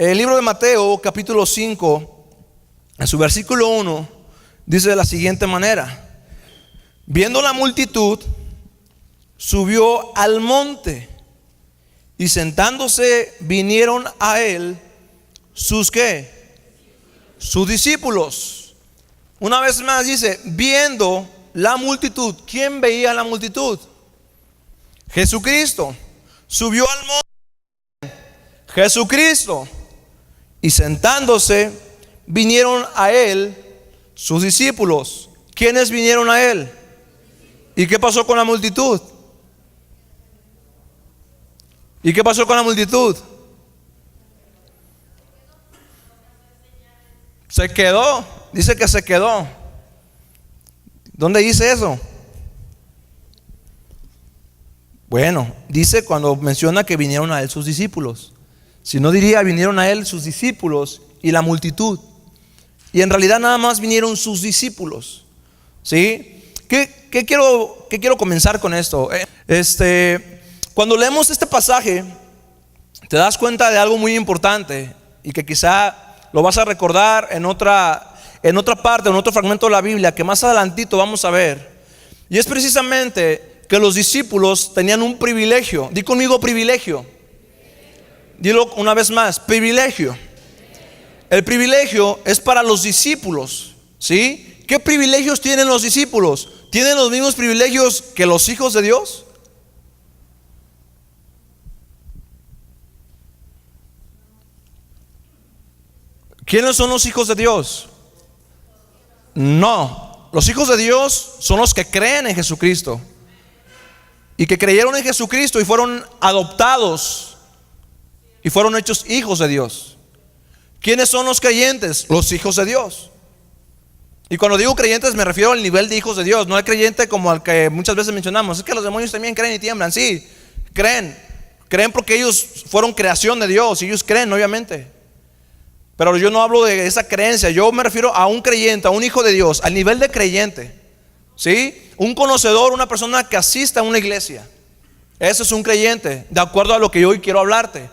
el libro de Mateo, capítulo 5, en su versículo 1, dice de la siguiente manera: viendo la multitud, subió al monte, y sentándose vinieron a él sus ¿qué? Sus discípulos. Una vez más dice, viendo la multitud. ¿Quién veía la multitud? Jesucristo. Subió al monte Jesucristo, y sentándose vinieron a él sus discípulos. ¿Quiénes vinieron a él? ¿Y qué pasó con la multitud? ¿Y qué pasó con la multitud? Se quedó. Dice que se quedó. ¿Dónde dice eso? Bueno, dice cuando menciona que vinieron a él sus discípulos. Si no diría vinieron a él sus discípulos y la multitud. Y en realidad nada más vinieron sus discípulos. ¿Sí? ¿Qué quiero comenzar con esto? Cuando leemos este pasaje, te das cuenta de algo muy importante y que quizá lo vas a recordar en otra parte, en otro fragmento de la Biblia que más adelantito vamos a ver. Y es precisamente que los discípulos tenían un privilegio. Di conmigo privilegio. Dilo una vez más, privilegio. El privilegio es para los discípulos, ¿sí? ¿Qué privilegios tienen los discípulos? ¿Tienen los mismos privilegios que los hijos de Dios? ¿Quiénes son los hijos de Dios? No, los hijos de Dios son los que creen en Jesucristo y que creyeron en Jesucristo y fueron adoptados y fueron hechos hijos de Dios. ¿Quiénes son los creyentes? Los hijos de Dios. Y cuando digo creyentes me refiero al nivel de hijos de Dios, no al creyente como al que muchas veces mencionamos. Es que los demonios también creen y tiemblan. Sí, creen porque ellos fueron creación de Dios y ellos creen, obviamente. Pero yo no hablo de esa creencia, yo me refiero a un creyente, a un hijo de Dios, al nivel de creyente, ¿sí? Un conocedor, una persona que asista a una iglesia. Ese es un creyente, de acuerdo a lo que yo hoy quiero hablarte.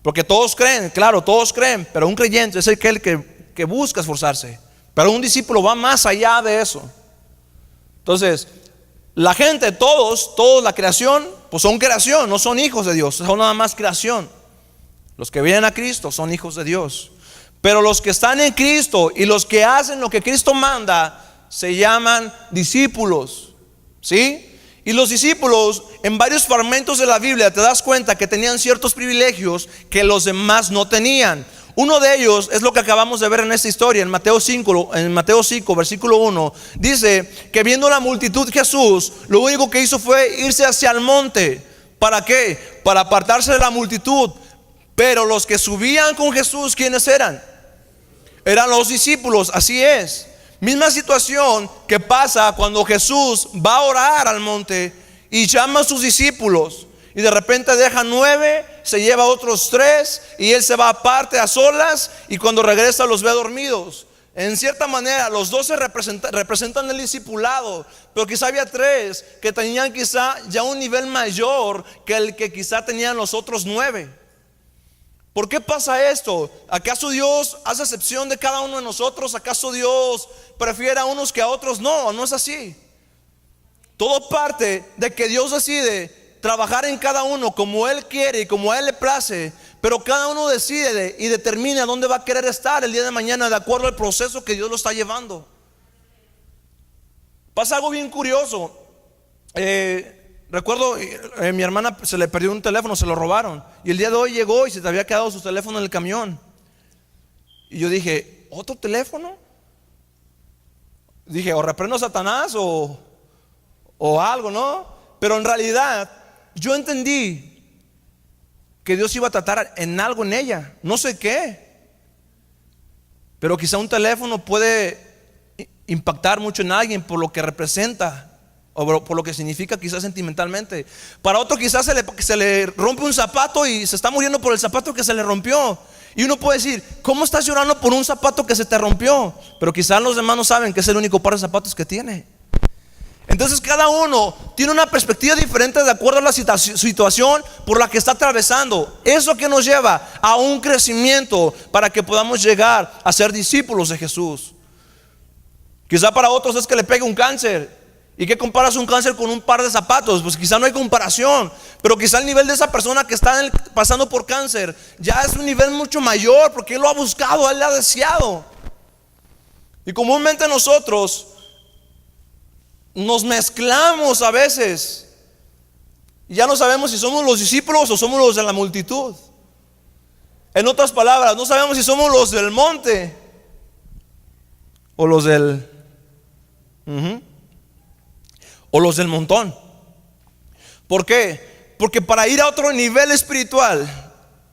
Porque todos creen, claro, todos creen, pero un creyente es aquel que busca esforzarse. Pero un discípulo va más allá de eso. Entonces, la gente, todos, la creación, pues son creación, no son hijos de Dios, son nada más creación. Los que vienen a Cristo son hijos de Dios. Pero los que están en Cristo y los que hacen lo que Cristo manda se llaman discípulos, ¿sí? Y los discípulos en varios fragmentos de la Biblia te das cuenta que tenían ciertos privilegios que los demás no tenían. Uno de ellos es lo que acabamos de ver en esta historia, en Mateo 5, versículo 1. Dice que viendo la multitud, Jesús lo único que hizo fue irse hacia el monte. ¿Para qué? Para apartarse de la multitud. Pero los que subían con Jesús, ¿quiénes eran? Eran los discípulos, así es. Misma situación que pasa cuando Jesús va a orar al monte y llama a sus discípulos. Y de repente deja 9, se lleva otros 3 y él se va aparte a solas y cuando regresa los ve dormidos. En cierta manera los 12 representan el discipulado, pero quizá había 3 que tenían quizá ya un nivel mayor que el que quizá tenían los otros 9. ¿Por qué pasa esto? ¿Acaso Dios hace excepción de cada uno de nosotros? ¿Acaso Dios prefiere a unos que a otros? No, no es así. Todo parte de que Dios decide trabajar en cada uno como Él quiere y como a Él le place. Pero cada uno decide y determina dónde va a querer estar el día de mañana de acuerdo al proceso que Dios lo está llevando. Pasa algo bien curioso. Recuerdo, mi hermana se le perdió un teléfono, se lo robaron. Y el día de hoy llegó y se te había quedado su teléfono en el camión. Y yo dije, ¿otro teléfono? Dije, o reprendo a Satanás o algo, ¿no? Pero en realidad yo entendí que Dios iba a tratar en algo en ella. No sé qué. Pero quizá un teléfono puede impactar mucho en alguien por lo que representa o por lo que significa quizás sentimentalmente. Para otro quizás se le rompe un zapato y se está muriendo por el zapato que se le rompió. Y uno puede decir, ¿cómo estás llorando por un zapato que se te rompió? Pero quizás los demás no saben que es el único par de zapatos que tiene. Entonces cada uno tiene una perspectiva diferente de acuerdo a la situación por la que está atravesando. Eso que nos lleva a un crecimiento para que podamos llegar a ser discípulos de Jesús. Quizá para otros es que le pegue un cáncer. ¿Y qué comparas un cáncer con un par de zapatos? Pues quizá no hay comparación. Pero quizá el nivel de esa persona que está pasando por cáncer ya es un nivel mucho mayor, porque él lo ha buscado, él lo ha deseado. Y comúnmente nosotros nos mezclamos a veces. Y ya no sabemos si somos los discípulos o somos los de la multitud. En otras palabras, no sabemos si somos los del monte o los del o los del montón. ¿Por qué? Porque para ir a otro nivel espiritual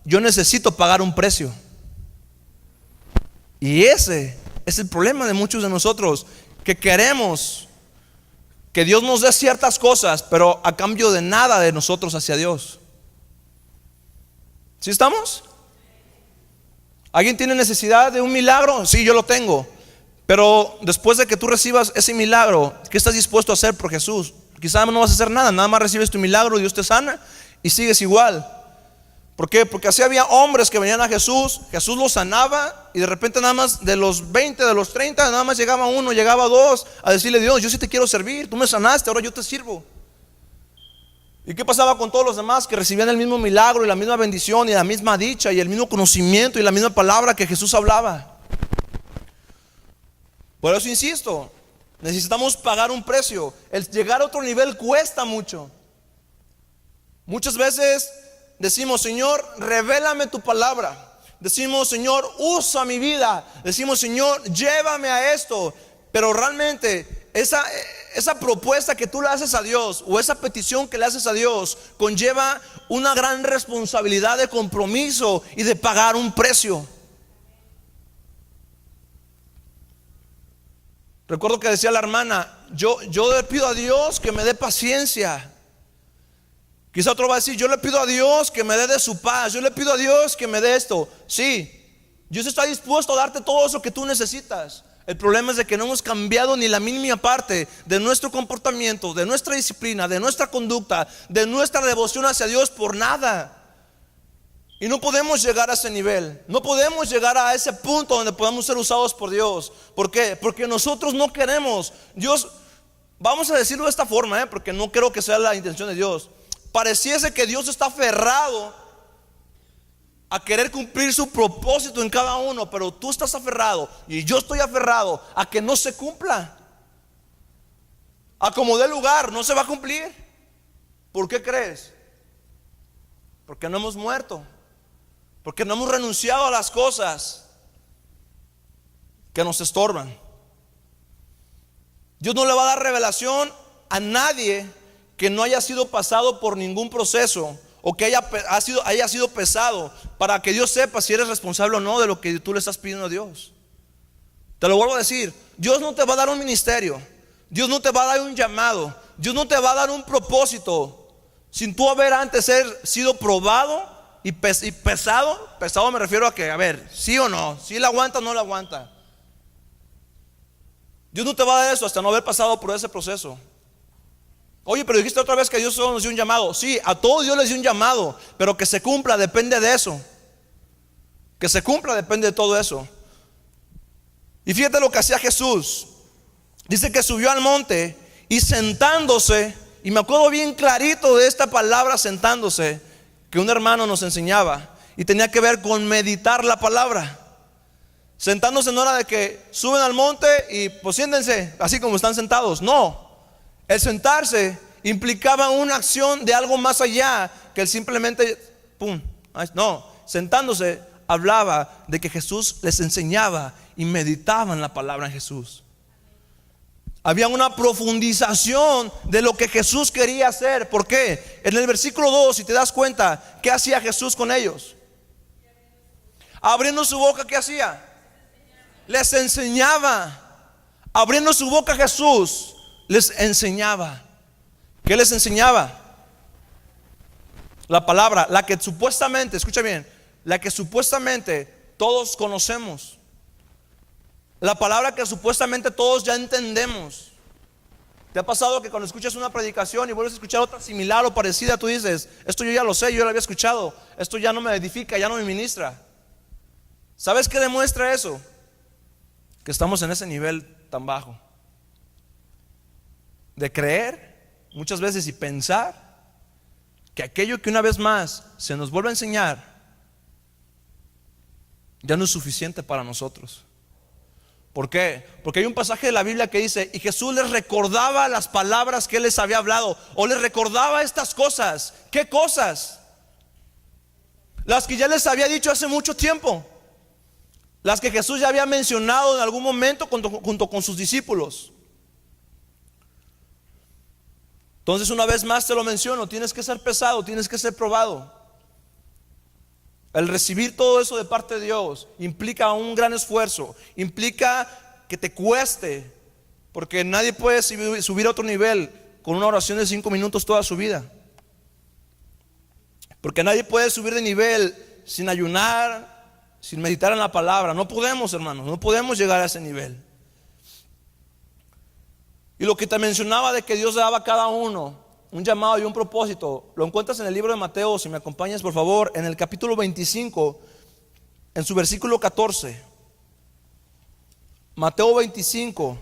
yo necesito pagar un precio. Y ese es el problema de muchos de nosotros, que queremos que Dios nos dé ciertas cosas, pero a cambio de nada de nosotros hacia Dios. ¿Sí estamos? ¿Alguien tiene necesidad de un milagro? Sí, yo lo tengo. Pero después de que tú recibas ese milagro, ¿qué estás dispuesto a hacer por Jesús? Quizás no vas a hacer nada, nada más recibes tu milagro, Dios te sana y sigues igual. ¿Por qué? Porque así había hombres que venían a Jesús, Jesús los sanaba, y de repente nada más de los 20, de los 30, nada más llegaba uno, llegaba dos a decirle: Dios, yo sí te quiero servir, tú me sanaste, ahora yo te sirvo. ¿Y qué pasaba con todos los demás que recibían el mismo milagro y la misma bendición y la misma dicha y el mismo conocimiento y la misma palabra que Jesús hablaba? Por eso insisto, necesitamos pagar un precio. El llegar a otro nivel cuesta mucho. Muchas veces decimos: Señor, revélame tu palabra. Decimos: Señor, usa mi vida. Decimos: Señor, llévame a esto. Pero realmente esa propuesta que tú le haces a Dios, o esa petición que le haces a Dios, conlleva una gran responsabilidad de compromiso y de pagar un precio. Recuerdo que decía la hermana: yo le pido a Dios que me dé paciencia. Quizá otro va a decir: yo le pido a Dios que me dé de su paz, yo le pido a Dios que me dé esto. Sí, Dios está dispuesto a darte todo eso que tú necesitas. El problema es de que no hemos cambiado ni la mínima parte de nuestro comportamiento, de nuestra disciplina, de nuestra conducta, de nuestra devoción hacia Dios por nada. Y no podemos llegar a ese nivel, no podemos llegar a ese punto donde podamos ser usados por Dios. ¿Por qué? Porque nosotros no queremos. Dios, vamos a decirlo de esta forma, porque no creo que sea la intención de Dios. Pareciese que Dios está aferrado a querer cumplir su propósito en cada uno, pero tú estás aferrado y yo estoy aferrado a que no se cumpla. A como dé lugar, no se va a cumplir. ¿Por qué crees? Porque no hemos muerto, porque no hemos renunciado a las cosas que nos estorban. Dios no le va a dar revelación a nadie que no haya sido pasado por ningún proceso, o que haya sido pesado, para que Dios sepa si eres responsable o no de lo que tú le estás pidiendo a Dios. Te lo vuelvo a decir: Dios no te va a dar un ministerio, Dios no te va a dar un llamado, Dios no te va a dar un propósito sin tú haber antes sido probado y pesado. Pesado me refiero a que, a ver, sí o no, si la aguanta o no la aguanta. Dios no te va a dar eso hasta no haber pasado por ese proceso. Oye, pero dijiste otra vez que Dios solo nos dio un llamado. Sí, a todos Dios les dio un llamado, pero que se cumpla depende de eso. Que se cumpla depende de todo eso. Y fíjate lo que hacía Jesús. Dice que subió al monte y sentándose, y me acuerdo bien clarito de esta palabra sentándose, que un hermano nos enseñaba, y tenía que ver con meditar la palabra. Sentándose no era de que suben al monte y pues siéntense así como están sentados. No. El sentarse implicaba una acción de algo más allá que el simplemente pum. No, sentándose hablaba de que Jesús les enseñaba y meditaban la palabra de Jesús. Había una profundización de lo que Jesús quería hacer. ¿Por qué? En el versículo 2, si te das cuenta, ¿qué hacía Jesús con ellos? Abriendo su boca, ¿qué hacía? Les enseñaba. Abriendo su boca, Jesús les enseñaba. ¿Qué les enseñaba? La palabra, la que supuestamente, escucha bien, la que supuestamente todos conocemos, la palabra que supuestamente todos ya entendemos. ¿Te ha pasado que cuando escuchas una predicación y vuelves a escuchar otra similar o parecida, tú dices, esto yo ya lo sé, yo ya lo había escuchado, esto ya no me edifica, ya no me ministra? ¿Sabes qué demuestra eso? Que estamos en ese nivel tan bajo de creer muchas veces y pensar que aquello que una vez más se nos vuelve a enseñar ya no es suficiente para nosotros. ¿Por qué? Porque hay un pasaje de la Biblia que dice: y Jesús les recordaba las palabras que Él les había hablado, o les recordaba estas cosas. ¿Qué cosas? Las que ya les había dicho hace mucho tiempo, las que Jesús ya había mencionado en algún momento junto con sus discípulos. Entonces, una vez más te lo menciono, tienes que ser pesado, tienes que ser probado. El recibir todo eso de parte de Dios implica un gran esfuerzo, implica que te cueste, porque nadie puede subir a otro nivel con una oración de 5 minutos toda su vida. Porque nadie puede subir de nivel sin ayunar, sin meditar en la palabra. No podemos, hermanos, no podemos llegar a ese nivel. Y lo que te mencionaba de que Dios daba a cada uno un llamado y un propósito, lo encuentras en el libro de Mateo. Si me acompañas, por favor, en el capítulo 25, en su versículo 14. Mateo 25,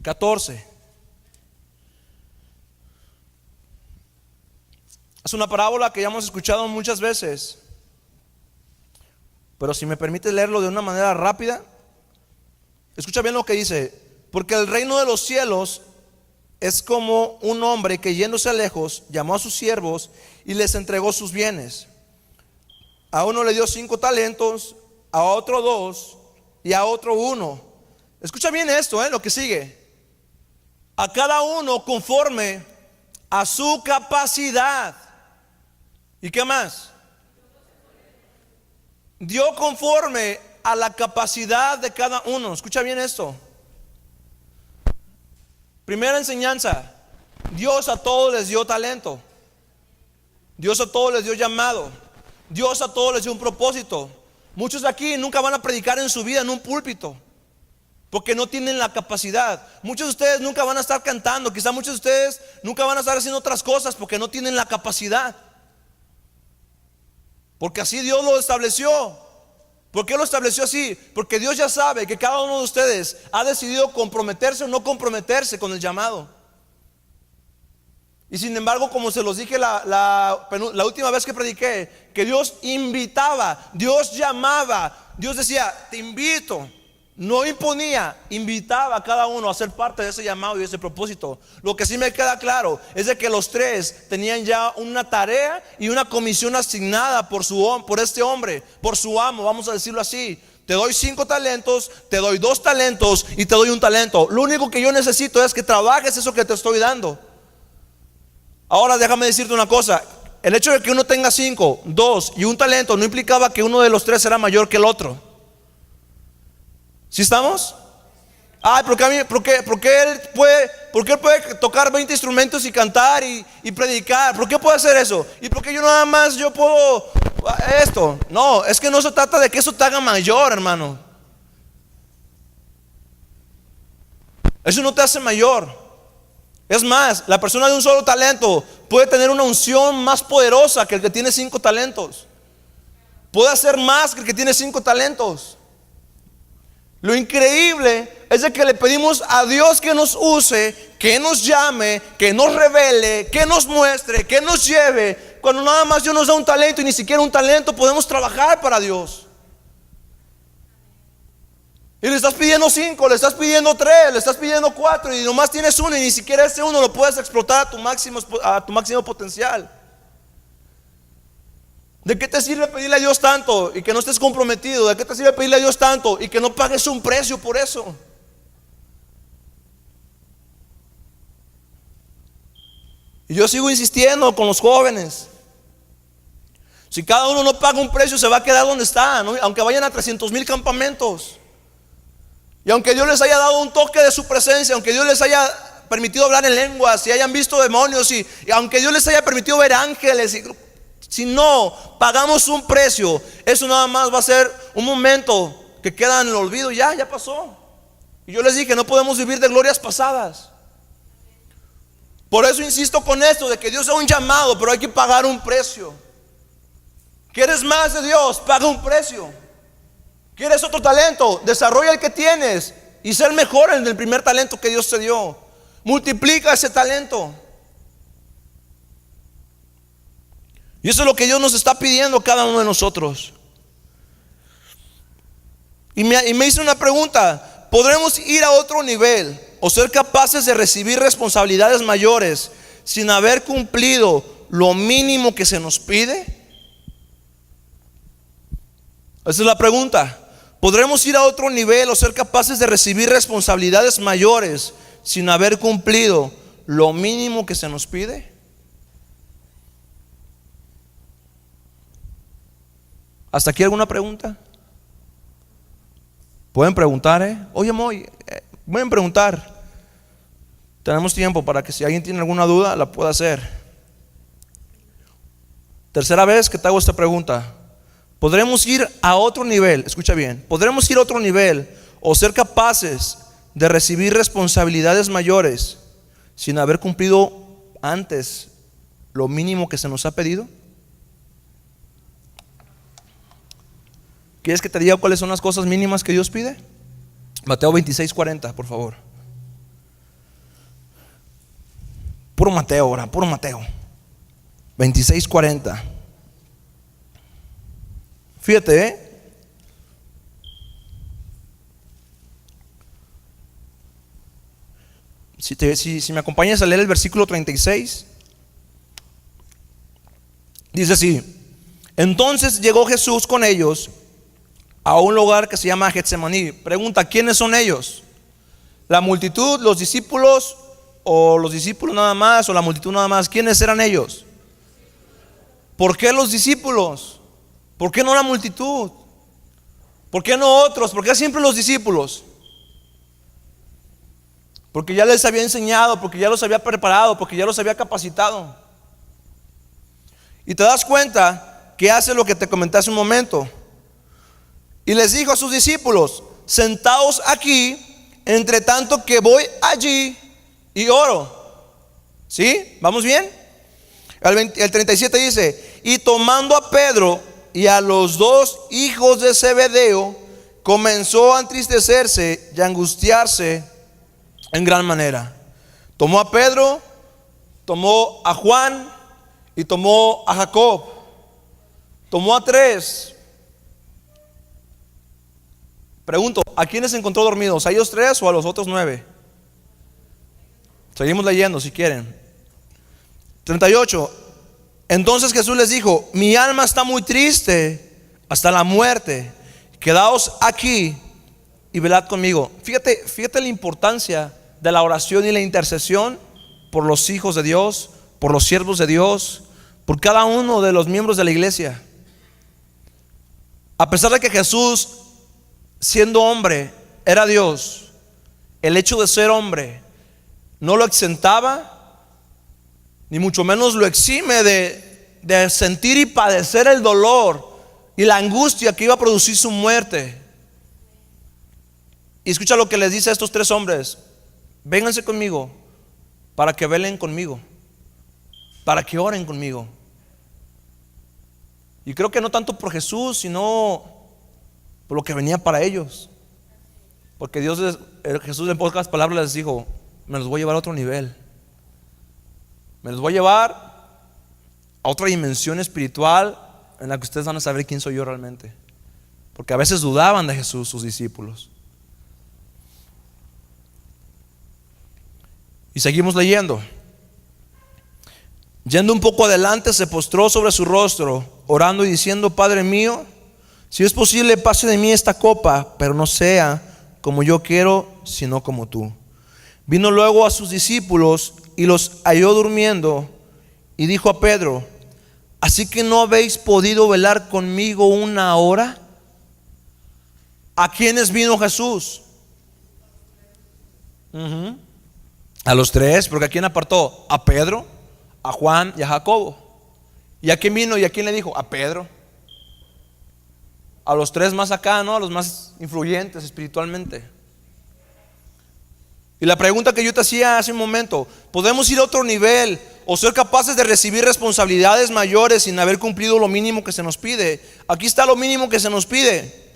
14. Es una parábola que ya hemos escuchado muchas veces, pero si me permites leerlo de una manera rápida, escucha bien lo que dice: porque el reino de los cielos es como un hombre que, yéndose lejos, llamó a sus siervos y les entregó sus bienes. A uno le dio 5 talentos, a otro 2 y a otro 1. Escucha bien esto, lo que sigue: a cada uno conforme a su capacidad. ¿Y qué más? Dio conforme a la capacidad de cada uno. Escucha bien esto. Primera enseñanza: Dios a todos les dio talento. Dios a todos les dio llamado. Dios a todos les dio un propósito. Muchos de aquí nunca van a predicar en su vida en un púlpito, porque no tienen la capacidad. Muchos de ustedes nunca van a estar cantando. Quizá muchos de ustedes nunca van a estar haciendo otras cosas porque no tienen la capacidad. Porque así Dios lo estableció. ¿Por qué lo estableció así? Porque Dios ya sabe que cada uno de ustedes ha decidido comprometerse o no comprometerse con el llamado. Y sin embargo, como se los dije la última vez que prediqué, que Dios invitaba, Dios llamaba, Dios decía: te invito. No imponía, invitaba a cada uno a ser parte de ese llamado y de ese propósito. Lo que sí me queda claro es de que los tres tenían ya una tarea y una comisión asignada por este hombre, por su amo, vamos a decirlo así. Te doy 5 talentos, te doy 2 talentos y te doy 1 talento. Lo único que yo necesito es que trabajes eso que te estoy dando. Ahora déjame decirte una cosa: el hecho de que uno tenga 5, 2 y 1 talento no implicaba que uno de los 3 era mayor que el otro. ¿Sí estamos? Ay, ¿por qué él puede tocar 20 instrumentos y cantar y predicar? ¿Por qué puede hacer eso? ¿Y por qué yo puedo esto? No, es que no se trata de que eso te haga mayor, hermano. Eso no te hace mayor. Es más, la persona de un solo talento puede tener una unción más poderosa que el que tiene 5 talentos. Puede hacer más que el que tiene 5 talentos. Lo increíble es de que le pedimos a Dios que nos use, que nos llame, que nos revele, que nos muestre, que nos lleve, cuando nada más Dios nos da un talento y ni siquiera un talento podemos trabajar para Dios. Y le estás pidiendo 5, le estás pidiendo 3, le estás pidiendo 4 y nomás tienes 1 y ni siquiera ese 1 lo puedes explotar a tu máximo potencial. ¿De qué te sirve pedirle a Dios tanto y que no estés comprometido? ¿De qué te sirve pedirle a Dios tanto y que no pagues un precio por eso? Y yo sigo insistiendo con los jóvenes. Si cada uno no paga un precio, se va a quedar donde está, ¿no? Aunque vayan a 300,000 campamentos. Y aunque Dios les haya dado un toque de su presencia, aunque Dios les haya permitido hablar en lenguas, y hayan visto demonios, y aunque Dios les haya permitido ver ángeles, si no pagamos un precio, eso nada más va a ser un momento que queda en el olvido. Ya pasó. Y yo les dije, no podemos vivir de glorias pasadas. Por eso insisto con esto, de que Dios es un llamado, pero hay que pagar un precio. ¿Quieres más de Dios? Paga un precio. ¿Quieres otro talento? Desarrolla el que tienes y sé el mejor en el primer talento que Dios te dio. Multiplica ese talento. Y eso es lo que Dios nos está pidiendo a cada uno de nosotros. Y me hizo una pregunta: ¿podremos ir a otro nivel o ser capaces de recibir responsabilidades mayores sin haber cumplido lo mínimo que se nos pide? Esa es la pregunta. ¿Podremos ir a otro nivel o ser capaces de recibir responsabilidades mayores sin haber cumplido lo mínimo que se nos pide? ¿Hasta aquí alguna pregunta? Pueden preguntar, Oye, Moy, pueden preguntar. Tenemos tiempo para que si alguien tiene alguna duda la pueda hacer. Tercera vez que te hago esta pregunta. ¿Podremos ir a otro nivel? Escucha bien. ¿Podremos ir a otro nivel o ser capaces de recibir responsabilidades mayores sin haber cumplido antes lo mínimo que se nos ha pedido? ¿Quieres que te diga cuáles son las cosas mínimas que Dios pide? Mateo 26:40, por favor. Puro Mateo ahora, puro Mateo 26:40. Fíjate, Si me acompañas a leer el versículo 36, dice así: entonces llegó Jesús con ellos a un lugar que se llama Getsemaní. Pregunta: ¿quiénes son ellos? ¿La multitud, los discípulos, o los discípulos nada más, o la multitud nada más? ¿Quiénes eran ellos? ¿Por qué los discípulos? ¿Por qué no la multitud? ¿Por qué no otros? ¿Por qué siempre los discípulos? Porque ya les había enseñado, porque ya los había preparado, porque ya los había capacitado. Y te das cuenta que hace lo que te comenté hace un momento. Y les dijo a sus discípulos: sentaos aquí, entre tanto que voy allí y oro. ¿Sí? ¿Vamos bien? El 37 dice: y tomando a Pedro y a los dos hijos de Zebedeo, comenzó a entristecerse y a angustiarse en gran manera. Tomó a Pedro, tomó a Juan y tomó a Jacob. Tomó a tres. Pregunto: ¿a quiénes encontró dormidos? ¿A ellos tres o a los otros 9? Seguimos leyendo si quieren. 38. Entonces Jesús les dijo: mi alma está muy triste hasta la muerte. Quedaos aquí y velad conmigo. Fíjate la importancia de la oración y la intercesión por los hijos de Dios, por los siervos de Dios, por cada uno de los miembros de la iglesia. A pesar de que Jesús, siendo hombre, era Dios, el hecho de ser hombre no lo exentaba, ni mucho menos lo exime de sentir y padecer el dolor y la angustia que iba a producir su muerte. Y escucha lo que les dice a estos tres hombres: vénganse conmigo para que velen conmigo, para que oren conmigo. Y creo que no tanto por Jesús, sino por lo que venía para ellos. Porque Jesús en pocas palabras les dijo: me los voy a llevar a otro nivel. Me los voy a llevar a otra dimensión espiritual en la que ustedes van a saber quién soy yo realmente. Porque a veces dudaban de Jesús sus discípulos. Y seguimos leyendo. Yendo un poco adelante, se postró sobre su rostro, orando y diciendo: Padre mío, si es posible, pase de mí esta copa, pero no sea como yo quiero, sino como tú. Vino luego a sus discípulos y los halló durmiendo, y dijo a Pedro: ¿así que no habéis podido velar conmigo una hora? ¿A quiénes vino Jesús? A los tres, porque ¿a quién apartó? A Pedro, a Juan y a Jacobo. ¿Y a quién vino y a quién le dijo? A Pedro. A los tres más acá, ¿no? A los más influyentes espiritualmente. Y la pregunta que yo te hacía hace un momento: ¿podemos ir a otro nivel o ser capaces de recibir responsabilidades mayores sin haber cumplido lo mínimo que se nos pide? Aquí está lo mínimo que se nos pide.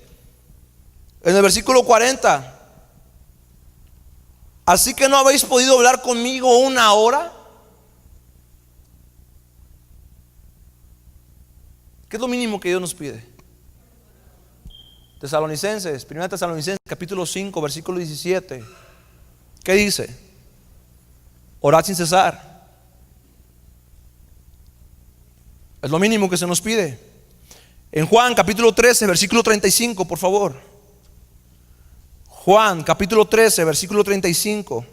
En el versículo 40. Así que no habéis podido hablar conmigo una hora. ¿Qué es lo mínimo que Dios nos pide? Tesalonicenses, 1 Tesalonicenses capítulo 5 versículo 17. ¿Qué dice? Orad sin cesar. Es lo mínimo que se nos pide. En Juan capítulo 13 versículo 35, por favor. Juan capítulo 13 versículo 35.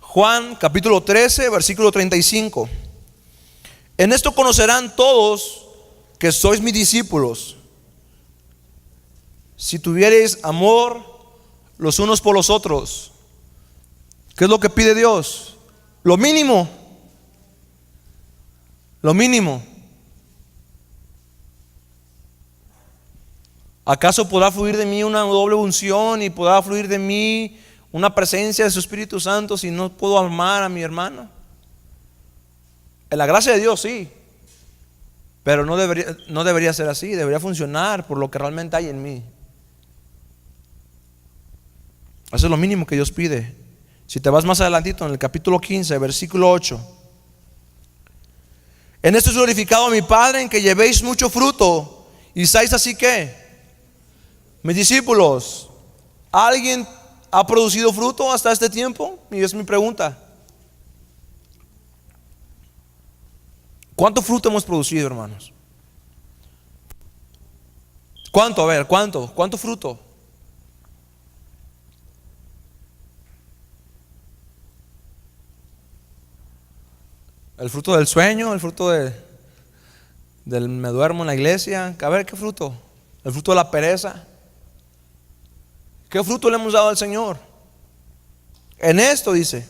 Juan capítulo 13 versículo 35. En esto conocerán todos que sois mis discípulos, si tuviereis amor los unos por los otros. ¿Qué es lo que pide Dios? Lo mínimo. Lo mínimo. ¿Acaso podrá fluir de mí una doble unción y podrá fluir de mí una presencia de su Espíritu Santo si no puedo amar a mi hermano? En la gracia de Dios sí, pero no debería ser así. Debería funcionar por lo que realmente hay en mí. Eso es lo mínimo que Dios pide. Si te vas más adelantito en el capítulo 15 versículo 8. En esto es glorificado mi Padre, en que llevéis mucho fruto y seáis así que mis discípulos. ¿Alguien ha producido fruto hasta este tiempo? Y es mi pregunta. ¿Cuánto fruto hemos producido, hermanos? ¿Cuánto? A ver, ¿cuánto fruto? El fruto del sueño, el fruto del me duermo en la iglesia. A ver, ¿qué fruto? El fruto de la pereza. ¿Qué fruto le hemos dado al Señor? En esto dice: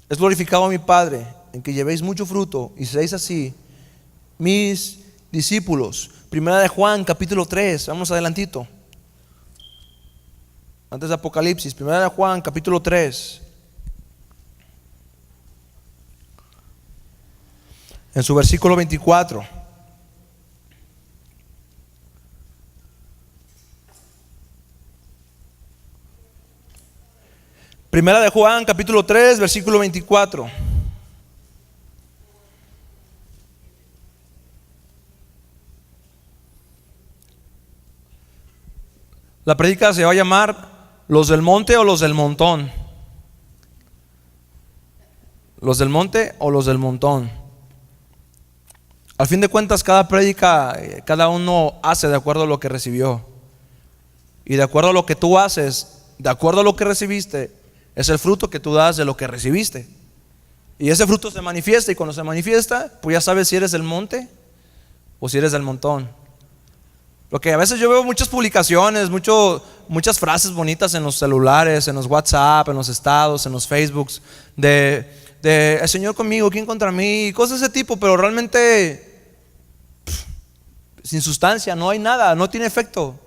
es glorificado mi Padre, en que llevéis mucho fruto y seáis así mis discípulos. Primera de Juan capítulo 3. Vamos adelantito, antes de Apocalipsis. Primera de Juan capítulo 3, en su versículo 24. Primera de Juan capítulo 3 versículo 24. La prédica se va a llamar ¿los del monte o los del montón? ¿Los del monte o los del montón? Al fin de cuentas, cada prédica, cada uno hace de acuerdo a lo que recibió. Y de acuerdo a lo que tú haces, de acuerdo a lo que recibiste, es el fruto que tú das de lo que recibiste. Y ese fruto se manifiesta, y cuando se manifiesta, pues ya sabes si eres del monte o si eres del montón. Porque a veces yo veo muchas publicaciones, muchas frases bonitas en los celulares, en los WhatsApp, en los estados, en los Facebooks, de el Señor conmigo, ¿quién contra mí? Cosas de ese tipo, pero realmente sin sustancia, no hay nada, no tiene efecto.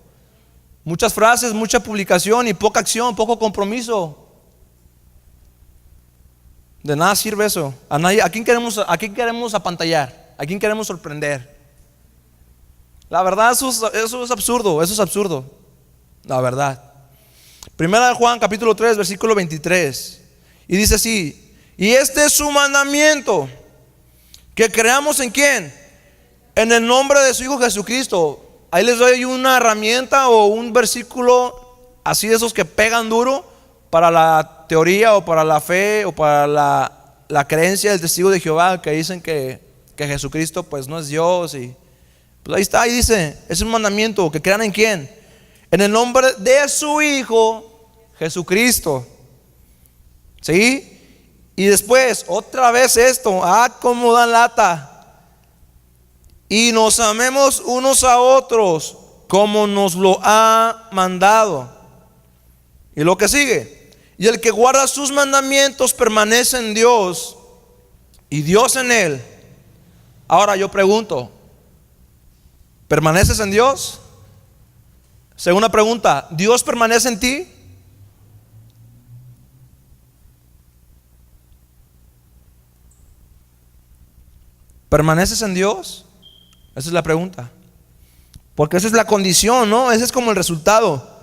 Muchas frases, mucha publicación y poca acción, poco compromiso. De nada sirve eso. ¿A quién queremos apantallar? ¿A quién queremos sorprender? La verdad, eso es absurdo. Eso es absurdo. La verdad. Primera de Juan capítulo 3 versículo 23. Y dice así: y este es su mandamiento, que creamos ¿en quién? En el nombre de su Hijo Jesucristo. Ahí les doy una herramienta o un versículo así de esos que pegan duro para la teoría o para la fe o para la creencia del testigo de Jehová, que dicen que Jesucristo pues no es Dios. Y pues ahí está, ahí dice: es un mandamiento, que crean ¿en quién? En el nombre de su Hijo Jesucristo. ¿Sí? Y después, otra vez esto, como dan lata. Y nos amemos unos a otros como nos lo ha mandado. Y lo que sigue: y el que guarda sus mandamientos permanece en Dios y Dios en él. Ahora yo pregunto, ¿Permaneces en Dios? Segunda pregunta, ¿Dios permanece en ti? ¿Permaneces en Dios? Esa es la pregunta. Porque esa es la condición, ¿no? Ese es como el resultado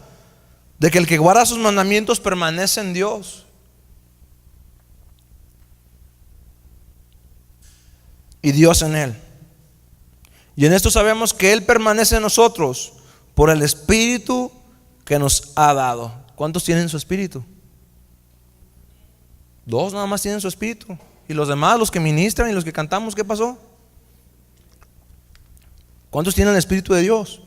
de que el que guarda sus mandamientos permanece en Dios. Y Dios en él. Y en esto sabemos que Él permanece en nosotros por el Espíritu que nos ha dado. ¿Cuántos tienen su Espíritu? 2 nada más tienen su Espíritu. Y los demás, los que ministran y los que cantamos, ¿qué pasó? ¿Cuántos tienen el Espíritu de Dios?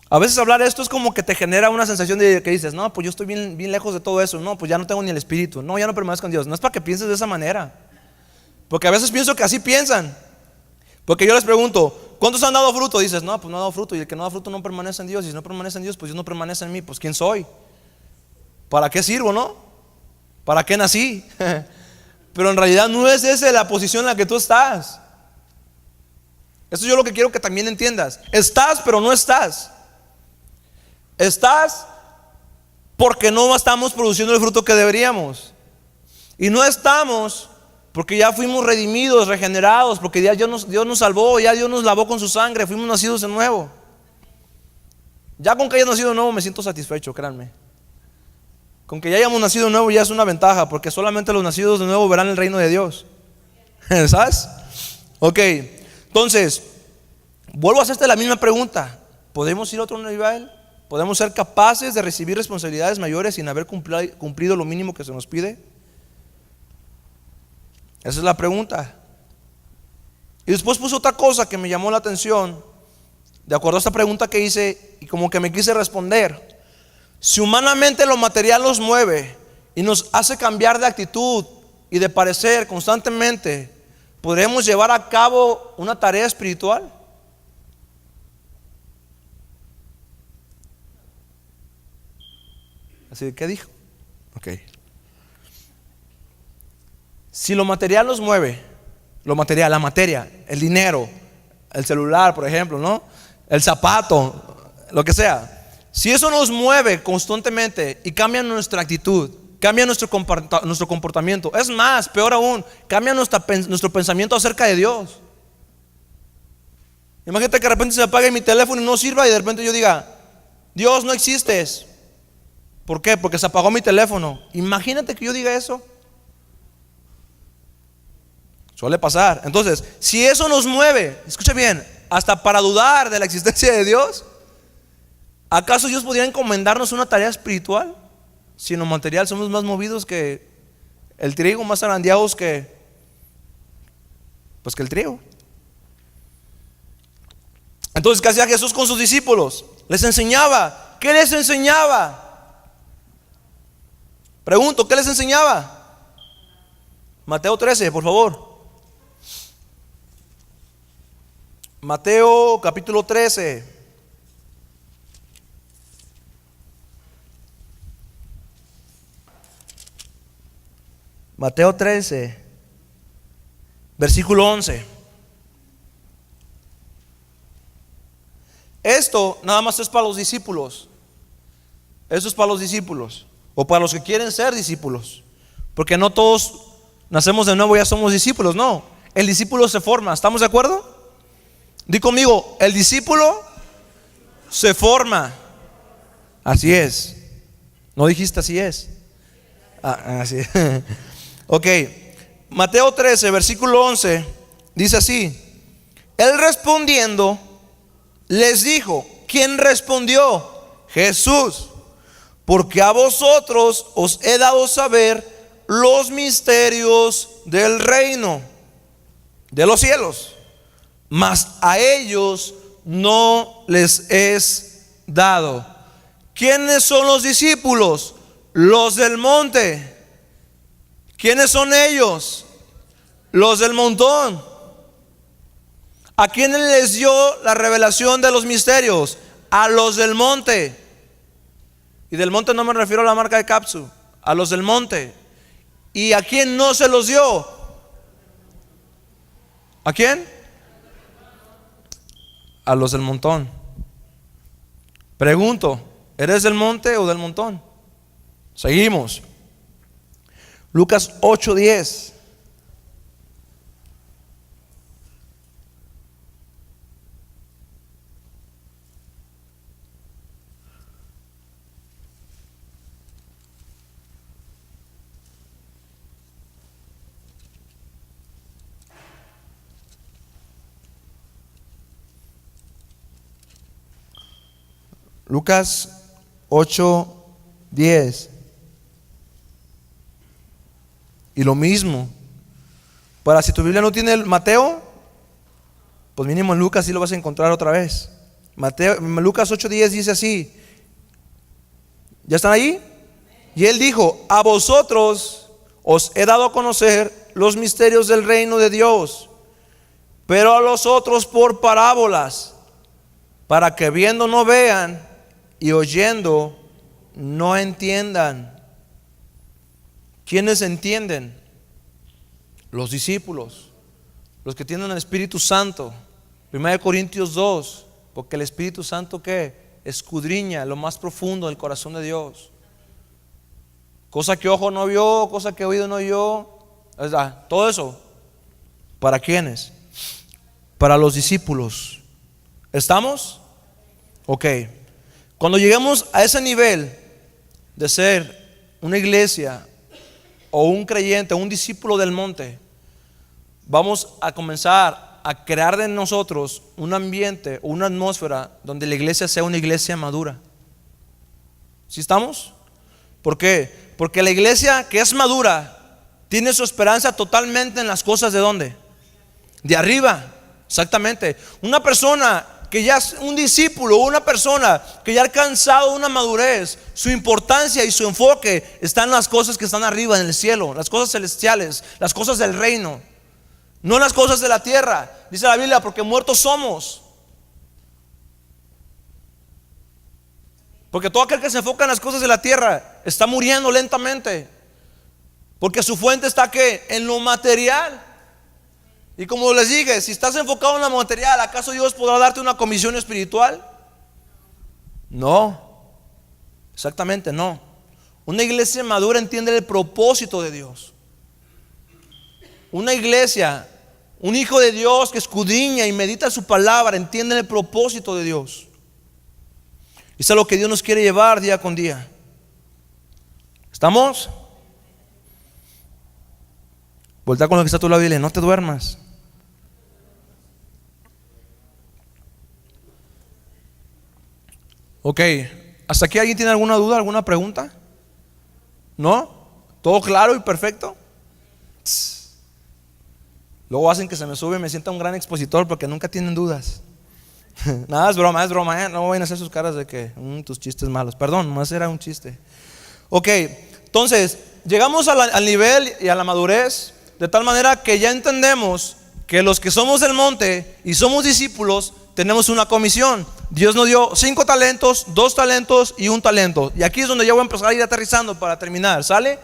A veces hablar esto es como que te genera una sensación de que dices, no, pues yo estoy bien, bien lejos de todo eso. No, pues ya no tengo ni el Espíritu. No, ya no permanezco en Dios. No es para que pienses de esa manera. Porque a veces pienso que así piensan. Porque yo les pregunto, ¿cuántos han dado fruto? Dices, no, pues no ha dado fruto. Y el que no da fruto no permanece en Dios. Y si no permanece en Dios, pues Dios no permanece en mí. Pues ¿quién soy? ¿Para qué sirvo, no? ¿Para qué nací? Pero en realidad no es esa la posición en la que tú estás. Eso yo lo que quiero que también entiendas. Estás, pero no estás. Estás porque no estamos produciendo el fruto que deberíamos. Y no estamos porque ya fuimos redimidos, regenerados, porque ya Dios nos salvó, ya Dios nos lavó con su sangre, fuimos nacidos de nuevo. Ya con que hayas nacido de nuevo me siento satisfecho, créanme. Con que ya hayamos nacido de nuevo ya es una ventaja, porque solamente los nacidos de nuevo verán el reino de Dios. ¿Sabes? Ok, entonces, vuelvo a hacerte la misma pregunta. ¿Podemos ir a otro nivel? ¿Podemos ser capaces de recibir responsabilidades mayores sin haber cumplido lo mínimo que se nos pide? Esa es la pregunta. Y después puso otra cosa que me llamó la atención, de acuerdo a esta pregunta que hice, y como que me quise responder. Si humanamente lo material nos mueve y nos hace cambiar de actitud y de parecer constantemente, ¿podremos llevar a cabo una tarea espiritual? Así que, ¿qué dijo? Ok. Si lo material nos mueve, lo material, la materia, el dinero, el celular, por ejemplo, ¿no? El zapato, lo que sea. Si eso nos mueve constantemente y cambia nuestra actitud, cambia nuestro comportamiento, es más, peor aún, cambia nuestro pensamiento acerca de Dios. Imagínate que de repente se apague mi teléfono y no sirva y de repente yo diga, Dios, no existes. ¿Por qué? Porque se apagó mi teléfono. Imagínate que yo diga eso. Suele pasar. Entonces, si eso nos mueve, escucha bien, hasta para dudar de la existencia de Dios, ¿acaso Dios podría encomendarnos una tarea espiritual? Si en lo material somos más movidos que el trigo, más zarandeados que el trigo. Entonces, ¿qué hacía Jesús con sus discípulos? Les enseñaba. ¿Qué les enseñaba? Pregunto, ¿qué les enseñaba? Mateo 13, por favor. Mateo capítulo 13. Mateo 13, versículo 11. Esto nada más es para los discípulos. Esto es para los discípulos, o para los que quieren ser discípulos, porque no todos nacemos de nuevo y ya somos discípulos. No, el discípulo se forma. ¿Estamos de acuerdo? Di conmigo, el discípulo se forma. Así es. ¿No dijiste así es? Así es. Ok, Mateo 13, versículo 11, dice así: Él respondiendo les dijo. ¿Quién respondió? Jesús. Porque a vosotros os he dado saber los misterios del reino de los cielos, mas a ellos no les es dado. ¿Quiénes son los discípulos? Los del monte. ¿Quiénes son ellos? Los del montón. ¿A quiénes les dio la revelación de los misterios? A los del monte. Y del monte no me refiero a la marca de Capsu, a los del monte. ¿Y a quién no se los dio? ¿A quién? a los del montón. Pregunto, ¿eres del monte o del montón? Seguimos. Lucas 8:10. Lucas 8:10. Y lo mismo. Para si tu Biblia no tiene el Mateo, pues mínimo en Lucas sí lo vas a encontrar otra vez. Lucas 8:10 dice así. ¿Ya están ahí? Y él dijo: a vosotros os he dado a conocer los misterios del reino de Dios, pero a los otros por parábolas, para que viendo no vean y oyendo no entiendan. ¿Quiénes entienden? Los discípulos, los que tienen el Espíritu Santo. 1 Corintios 2, porque el Espíritu Santo ¿qué? Escudriña lo más profundo del corazón de Dios. Cosa que ojo no vio, cosa que oído no oyó. Todo eso, ¿para quiénes? Para los discípulos. ¿Estamos? Ok. Cuando lleguemos a ese nivel de ser una iglesia o un creyente, un discípulo del monte, vamos a comenzar a crear de nosotros un ambiente o una atmósfera donde la iglesia sea una iglesia madura. ¿Sí estamos? ¿Por qué? Porque la iglesia que es madura tiene su esperanza totalmente en las cosas ¿de dónde? De arriba. Exactamente. Una persona que ya es un discípulo, una persona que ya ha alcanzado una madurez, su importancia y su enfoque está en las cosas que están arriba en el cielo, las cosas celestiales, las cosas del reino, no en las cosas de la tierra. Dice la Biblia, porque muertos somos. Porque todo aquel que se enfoca en las cosas de la tierra está muriendo lentamente, porque su fuente está ¿qué? En lo material. Y como les dije, si estás enfocado en lo material, ¿acaso Dios podrá darte una comisión espiritual? No, exactamente no. Una iglesia madura entiende el propósito de Dios. Una iglesia, un hijo de Dios que escudriña y medita su palabra, entiende el propósito de Dios. Y es a lo que Dios nos quiere llevar día con día. ¿Estamos? Voltea con lo que está a tu lado y dile: no te duermas. Ok, ¿hasta aquí alguien tiene alguna duda, alguna pregunta? ¿No? ¿Todo claro y perfecto? Luego hacen que se me sube y me sienta un gran expositor porque nunca tienen dudas. Nada, es broma, no vayan a hacer sus caras de que tus chistes malos. Perdón, más era un chiste. Ok, entonces llegamos al nivel y a la madurez de tal manera que ya entendemos que los que somos del monte y somos discípulos tenemos una comisión. Dios nos dio 5 talentos, 2 talentos y 1 talento. Y aquí es donde ya voy a empezar a ir aterrizando para terminar, ¿sale?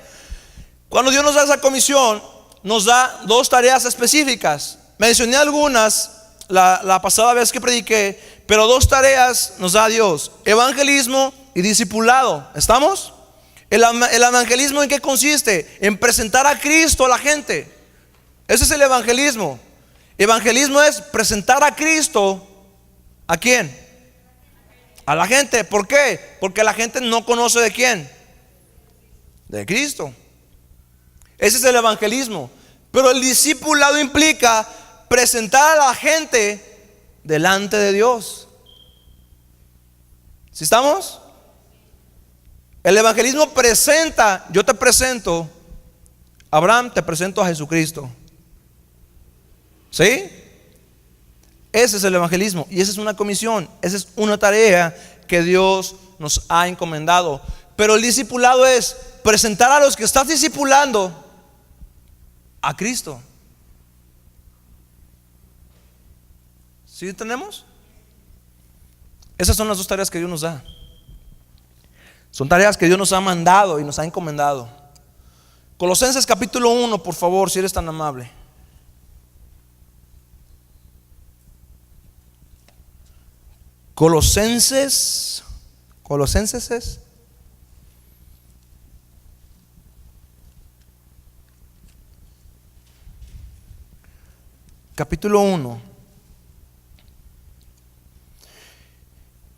Cuando Dios nos da esa comisión, nos da 2 tareas específicas. Mencioné algunas la pasada vez que prediqué, pero 2 tareas nos da Dios: evangelismo y discipulado. ¿Estamos? El evangelismo, ¿en qué consiste? En presentar a Cristo a la gente. Ese es el evangelismo. Evangelismo es presentar a Cristo. ¿A quién? A la gente. ¿Por qué? Porque la gente no conoce ¿de quién? De Cristo. Ese es el evangelismo. Pero el discipulado implica presentar a la gente delante de Dios. ¿Sí estamos? El evangelismo presenta, yo te presento, Abraham, te presento a Jesucristo. ¿Sí? Ese es el evangelismo y esa es una comisión, esa es una tarea que Dios nos ha encomendado. Pero el discipulado es presentar a los que estás discipulando a Cristo. ¿Sí entendemos? Esas son las 2 tareas que Dios nos da. Son tareas que Dios nos ha mandado y nos ha encomendado. Colosenses capítulo 1, por favor, si eres tan amable. Colosenses es capítulo 1.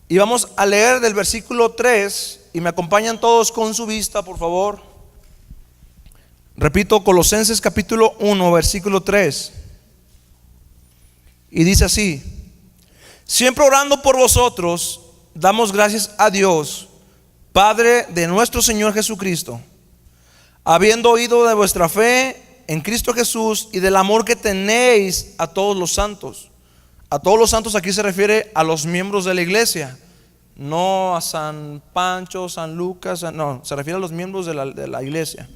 Y vamos a leer del versículo 3 y me acompañan todos con su vista, por favor. Repito, Colosenses capítulo 1, versículo 3. Y dice así: siempre orando por vosotros, damos gracias a Dios, Padre de nuestro Señor Jesucristo, habiendo oído de vuestra fe en Cristo Jesús y del amor que tenéis a todos los santos. A todos los santos aquí se refiere a los miembros de la iglesia, no a San Pancho, San Lucas, no, se refiere a los miembros de la iglesia.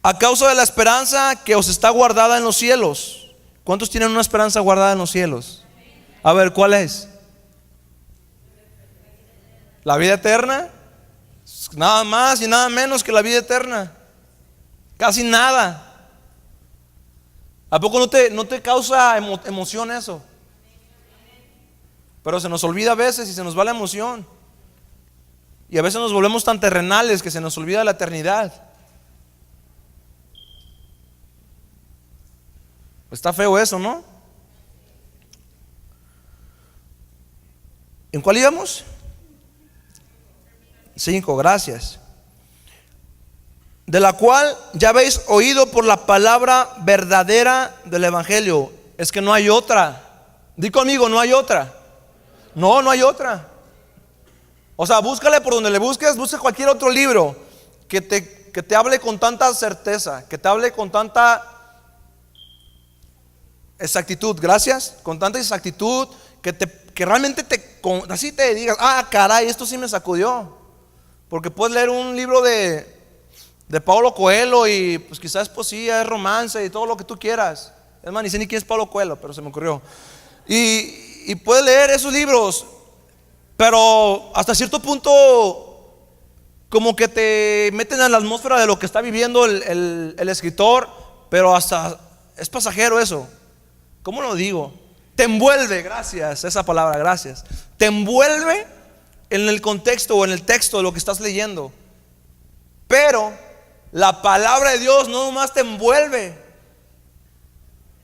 A causa de la esperanza que os está guardada en los cielos. ¿Cuántos tienen una esperanza guardada en los cielos? A ver, ¿cuál es? La vida eterna. Nada más y nada menos que la vida eterna. Casi nada. ¿A poco no te causa emoción eso? Pero se nos olvida a veces y se nos va la emoción. Y a veces nos volvemos tan terrenales que se nos olvida la eternidad. Está feo eso, ¿no? ¿En cuál íbamos? 5, gracias. De la cual ya habéis oído por la palabra verdadera del evangelio. Es que no hay otra. Di conmigo, no hay otra. No hay otra. O sea, búscale por donde le busques, busca cualquier otro libro que te hable con tanta certeza, que te hable con tanta exactitud, gracias, con tanta exactitud, que realmente así te digas, ah, caray, esto sí me sacudió. Porque puedes leer un libro de Paulo Coelho y pues quizás es poesía, es romance y todo lo que tú quieras. Es más, ni sé ni quién es Paulo Coelho, pero se me ocurrió. Y puedes leer esos libros, pero hasta cierto punto como que te meten en la atmósfera de lo que está viviendo el escritor, pero hasta es pasajero eso. ¿Cómo lo digo? Te envuelve, gracias, esa palabra, gracias. Te envuelve en el contexto o en el texto de lo que estás leyendo. Pero la palabra de Dios no nomás te envuelve,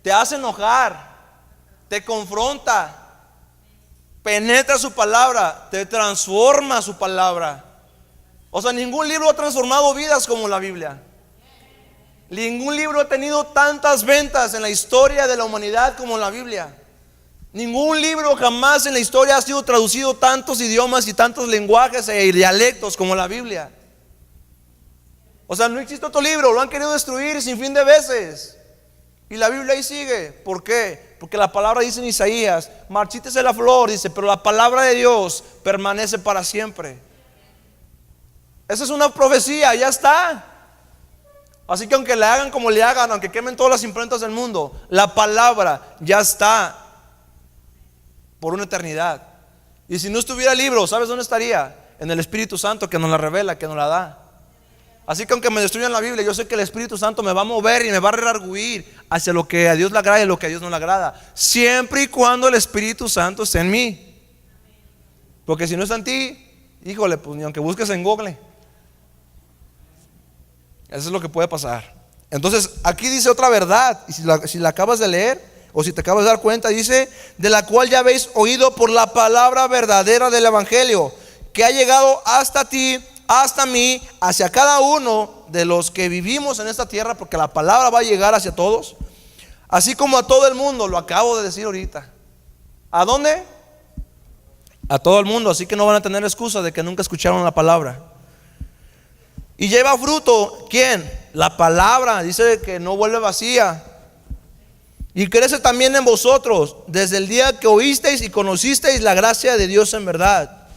te hace enojar, te confronta, penetra su palabra, te transforma su palabra. O sea, ningún libro ha transformado vidas como la Biblia. Ningún libro ha tenido tantas ventas en la historia de la humanidad como la Biblia. Ningún libro jamás en la historia ha sido traducido tantos idiomas y tantos lenguajes y dialectos como la Biblia. O sea, no existe otro libro, lo han querido destruir sin fin de veces. Y la Biblia ahí sigue. ¿Por qué? Porque la palabra dice en Isaías, marchítese la flor, dice, pero la palabra de Dios permanece para siempre. Esa es una profecía, ya está. Así que aunque le hagan como le hagan, aunque quemen todas las imprentas del mundo, la palabra ya está por una eternidad. Y si no estuviera el libro, ¿sabes dónde estaría? En el Espíritu Santo que nos la revela, que nos la da. Así que aunque me destruyan la Biblia, yo sé que el Espíritu Santo me va a mover y me va a redarguir hacia lo que a Dios le agrada y lo que a Dios no le agrada, siempre y cuando el Espíritu Santo esté en mí. Porque si no está en ti, híjole, pues ni aunque busques en Google. Eso es lo que puede pasar. Entonces aquí dice otra verdad. Y si la acabas de leer, o si te acabas de dar cuenta, dice, de la cual ya habéis oído por la palabra verdadera del evangelio, que ha llegado hasta ti, hasta mí, hacia cada uno de los que vivimos en esta tierra, porque la palabra va a llegar hacia todos, así como a todo el mundo. Lo acabo de decir ahorita. ¿A dónde? A todo el mundo. Así que no van a tener excusa de que nunca escucharon la palabra. Y lleva fruto, ¿quién? La palabra, dice que no vuelve vacía. Y crece también en vosotros desde el día que oísteis y conocisteis la gracia de Dios en verdad,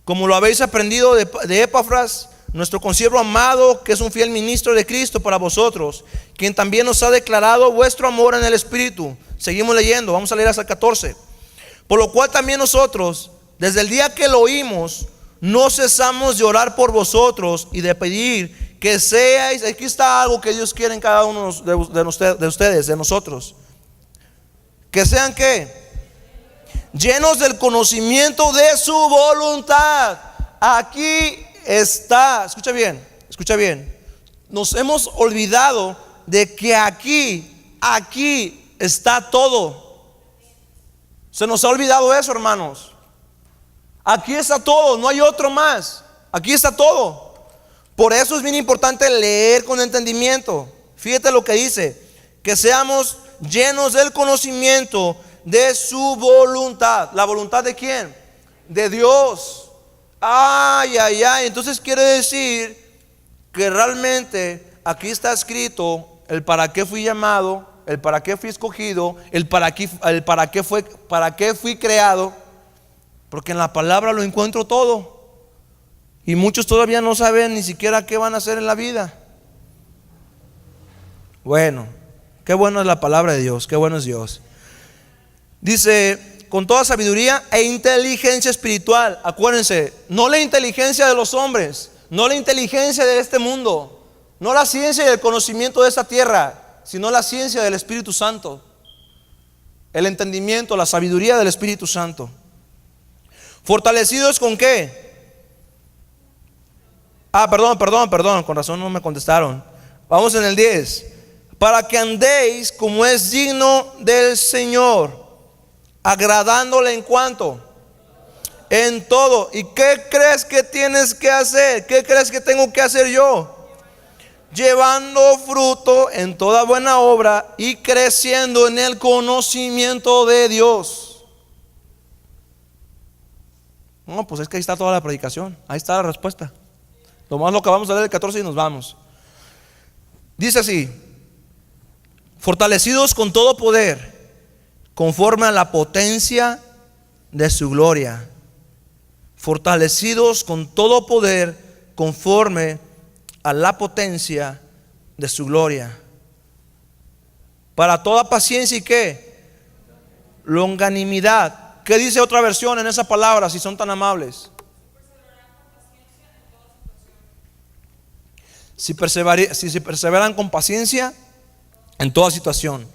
como lo habéis aprendido de Epafras, nuestro consiervo amado, que es un fiel ministro de Cristo para vosotros, quien también os ha declarado vuestro amor en el Espíritu. Seguimos leyendo, vamos a leer hasta el 14. Por lo cual también nosotros, desde el día que lo oímos, no cesamos de orar por vosotros y de pedir que seáis, aquí está algo que Dios quiere en cada uno de ustedes, de nosotros. Que sean ¿qué? llenos del conocimiento de su voluntad. Aquí está, escucha bien. Nos hemos olvidado de que aquí está todo. Se nos ha olvidado eso, hermanos. Aquí está todo, no hay otro más. Aquí está todo. Por eso es bien importante leer con entendimiento. Fíjate lo que dice: que seamos llenos del conocimiento de su voluntad. ¿La voluntad de quién? De Dios. Ay. Entonces quiere decir que realmente aquí está escrito el para qué fui llamado, el para qué fui escogido, el para qué fui creado. Porque en la palabra lo encuentro todo. Y muchos todavía no saben ni siquiera qué van a hacer en la vida. Bueno, qué bueno es la palabra de Dios, qué bueno es Dios. Dice, con toda sabiduría e inteligencia espiritual. Acuérdense, no la inteligencia de los hombres, no la inteligencia de este mundo, no la ciencia y el conocimiento de esta tierra, sino la ciencia del Espíritu Santo. El entendimiento, la sabiduría del Espíritu Santo. ¿Fortalecidos con qué? Perdón, con razón no me contestaron. Vamos en el 10. Para que andéis como es digno del Señor, agradándole en cuanto, en todo. ¿Y qué crees que tienes que hacer? ¿Qué crees que tengo que hacer yo? Llevando fruto en toda buena obra y creciendo en el conocimiento de Dios. No, pues es que ahí está toda la predicación. Ahí está la respuesta. Lo más lo que vamos a leer el 14 y nos vamos. Dice así: fortalecidos con todo poder, conforme a la potencia de su gloria. Fortalecidos con todo poder, conforme a la potencia de su gloria. Para toda paciencia y qué? Longanimidad. ¿Qué dice otra versión en esa palabra, si son tan amables? Si se perseveran con paciencia en toda situación.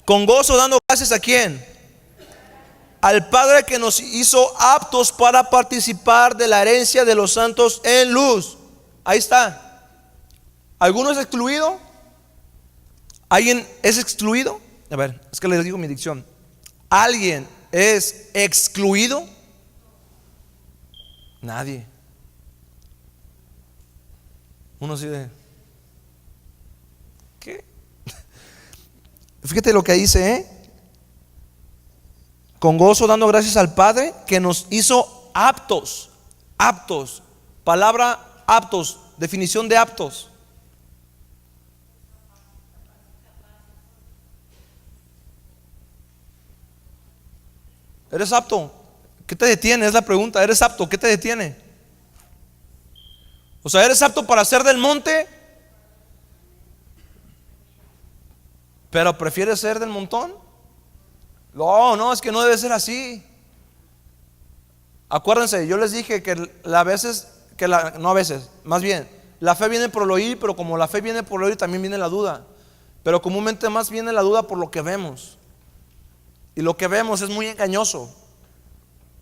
Con gozo dando gracias ¿a quién? Al Padre que nos hizo aptos para participar de la herencia de los santos en luz. Ahí está. ¿Alguno es excluido? ¿Alguien es excluido? A ver, es que les digo mi dicción. ¿Alguien es excluido? Nadie. Uno así de ¿qué? Fíjate lo que dice, con gozo dando gracias al Padre que nos hizo aptos. Aptos. Palabra aptos. Definición de aptos. ¿Eres apto? ¿Qué te detiene? Es la pregunta. ¿Eres apto? ¿Qué te detiene? O sea, ¿eres apto para ser del monte, pero prefieres ser del montón? No, es que no debe ser así. Acuérdense, yo les dije que más bien, la fe viene por el oír, pero como la fe viene por el oír, también viene la duda. Pero comúnmente más viene la duda por lo que vemos. Y lo que vemos es muy engañoso.